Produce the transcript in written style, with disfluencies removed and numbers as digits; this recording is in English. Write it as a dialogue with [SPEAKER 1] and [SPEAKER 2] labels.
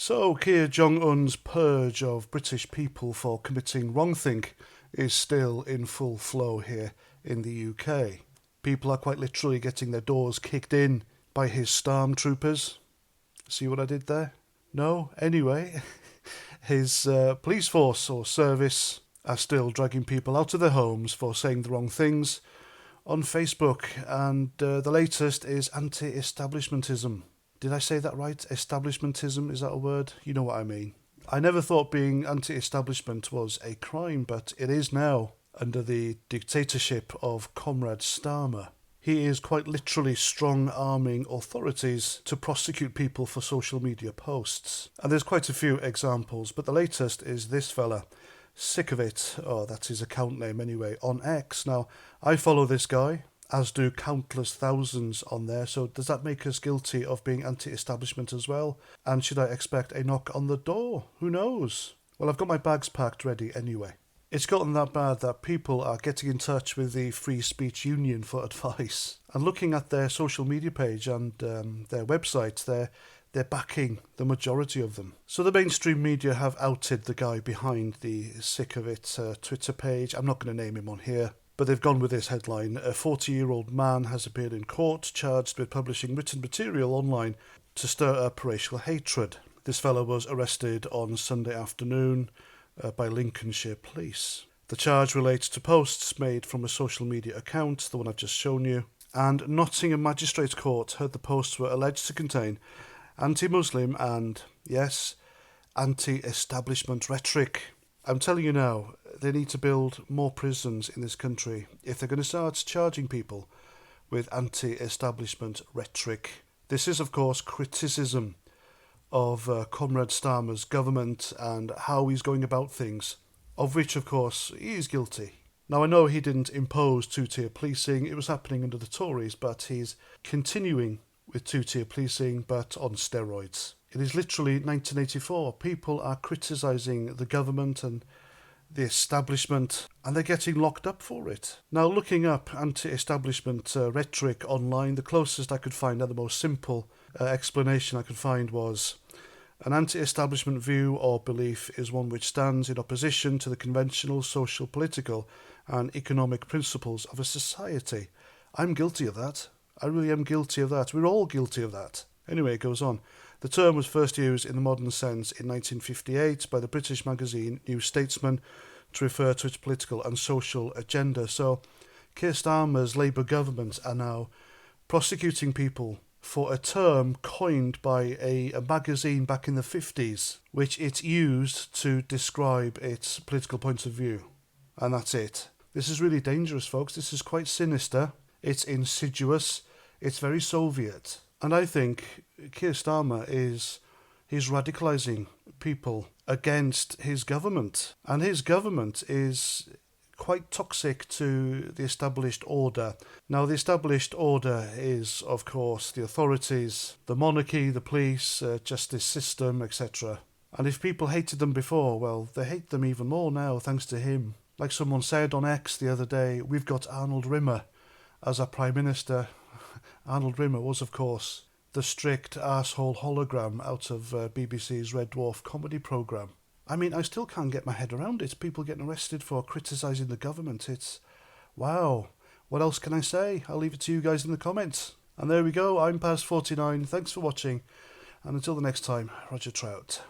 [SPEAKER 1] So, Kim Jong-un's purge of British people for committing wrongthink is still in full flow here in the UK. People are quite literally getting their doors kicked in by his stormtroopers. See what I did there? No? Anyway, his police force or service are still dragging people out of their homes for saying the wrong things on Facebook, and the latest is anti-establishmentism. Did I say that right? Establishmentism, is that a word? You know what I mean. I never thought being anti-establishment was a crime, but it is now under the dictatorship of Comrade Starmer. He is quite literally strong-arming authorities to prosecute people for social media posts. And there's quite a few examples, but the latest is this fella, Sick of It, oh, that's his account name anyway, on X. Now, I follow this guy, as do countless thousands on there, so does that make us guilty of being anti-establishment as well? And should I expect a knock on the door? Who knows? Well, I've got my bags packed ready anyway. It's gotten that bad that people are getting in touch with the Free Speech Union for advice. And looking at their social media page and their website, they're backing the majority of them. So the mainstream media have outed the guy behind the Sick of It Twitter page. I'm not going to name him on here, but they've gone with this headline. A 40-year-old man has appeared in court charged with publishing written material online to stir up racial hatred. This fellow was arrested on Sunday afternoon by Lincolnshire Police. The charge relates to posts made from a social media account, the one I've just shown you, and Nottingham Magistrates Court heard the posts were alleged to contain anti-Muslim and, yes, anti-establishment rhetoric. I'm telling you now, they need to build more prisons in this country if they're going to start charging people with anti-establishment rhetoric. This is, of course, criticism of Comrade Starmer's government and how he's going about things, of which, of course, he is guilty. Now, I know he didn't impose two-tier policing, it was happening under the Tories, but he's continuing with two-tier policing, but on steroids. It is literally 1984. People are criticising the government and the establishment, and they're getting locked up for it. Now, looking up anti-establishment rhetoric online, the closest I could find, and the most simple explanation I could find was, an anti-establishment view or belief is one which stands in opposition to the conventional social, political and economic principles of a society. I'm guilty of that. I really am guilty of that. We're all guilty of that. Anyway, it goes on. The term was first used in the modern sense in 1958 by the British magazine New Statesman to refer to its political and social agenda. So, Keir Starmer's Labour government are now prosecuting people for a term coined by a magazine back in the 50s, which it used to describe its political point of view. And that's it. This is really dangerous, folks. This is quite sinister. It's insidious. It's very Soviet. And I think Keir Starmer he's radicalising people against his government. And his government is quite toxic to the established order. Now, the established order is, of course, the authorities, the monarchy, the police, justice system, etc. And if people hated them before, well, they hate them even more now, thanks to him. Like someone said on X the other day, we've got Arnold Rimmer as our Prime Minister. Arnold Rimmer was, of course, the strict arsehole hologram out of BBC's Red Dwarf comedy programme. I mean, I still can't get my head around it. People getting arrested for criticising the government. It's, wow. What else can I say? I'll leave it to you guys in the comments. And there we go. I'm past 49. Thanks for watching. And until the next time, Roger Trout.